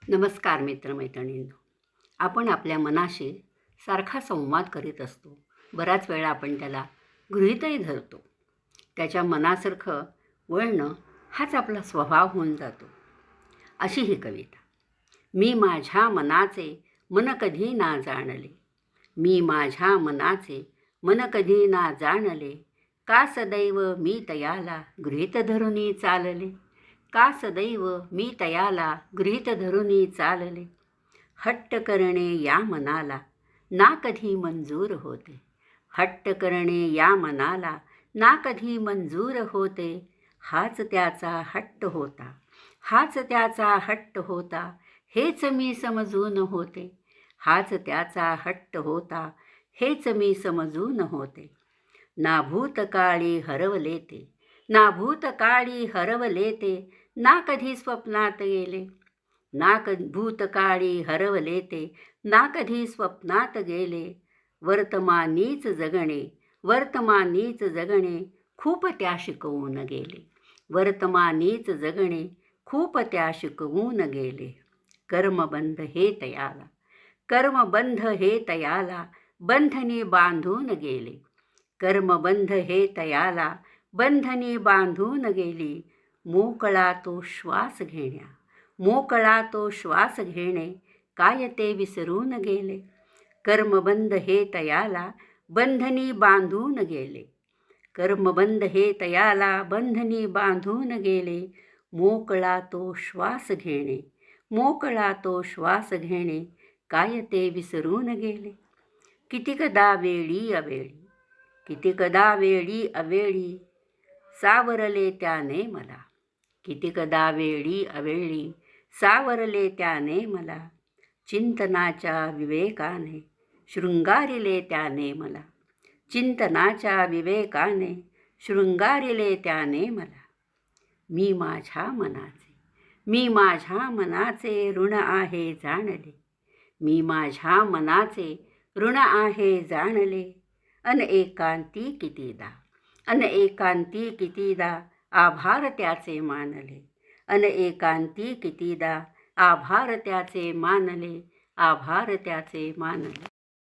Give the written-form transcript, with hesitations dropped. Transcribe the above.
नमस्कार मित्रमैत्रिणींनो. आपण आपल्या मनाशी सारखा संवाद करीत असतो. बराच वेळा आपण त्याला गृहीतही धरतो. त्याच्या मनासारखं वळणं हाच आपला स्वभाव होऊन जातो. अशी ही कविता. मी माझ्या मनाचे मन कधी ना जाणले, मी माझ्या मनाचे मन कधी ना जाणले, का सदैव मी तयाला गृहीत धरुनी चालले, का सदैव मी तयाला गृहीत धरुनी चालले. हट्ट करणे या मनाला ना कधी मंजूर होते, हट्ट करणे या मनाला ना कधी मंजूर होते. हाच त्याचा हट्ट होता, हाच त्याचा हट्ट होता, हेच मी समजून होते, हाच त्याचा हट्ट होता, हेच मी समजून होते. ना भूतकाळी हरवले ते, ना भूतकाळी हरवले ते, ना कधी स्वप्नात गेले, ना भूतकाळी हरवले ते, ना कधी स्वप्नात गेले. वर्तमानीच जगणे, वर्तमानीच जगणे, खूप त्या शिकवून गेले, वर्तमानीच जगणे, खूप त्या शिकवून गेले. कर्मबंध हे तयाला, कर्मबंध हे तयाला, बंधनी बांधून गेले, कर्मबंध हे तयाला, बंधनी बांधून गेली. मोकळा तो श्वास घेण्या, मोकळा तो श्वास घेणे, काय ते विसरून गेले. कर्मबंध हे तयाला, बंधनी बांधून गेले, कर्मबंध हे तयाला, बंधनी बांधून गेले. मोकळा तो श्वास घेणे, मोकळा तो श्वास घेणे, काय ते विसरून गेले. कितीकदा वेळी अवेळी, कितीकदा वेळी अवेळी, सावरले त्याने मला, कितीकदा वेळी अवेळी, सावरले त्याने मला. चिंतनाच्या विवेकाने शृंगारिले त्याने मला, चिंतनाच्या विवेकाने शृंगारिले त्याने मला. मी माझ्या मनाचे, मी माझ्या मनाचे ऋण आहे जाणले, मी माझ्या मनाचे ऋण आहे जाणले. अन एकांती कितीदा, अन एकांती कितीदा, आभार त्याचे मानले, अन एकांती कितीदा, आभार त्याचे मानले, आभार त्याचे मानले.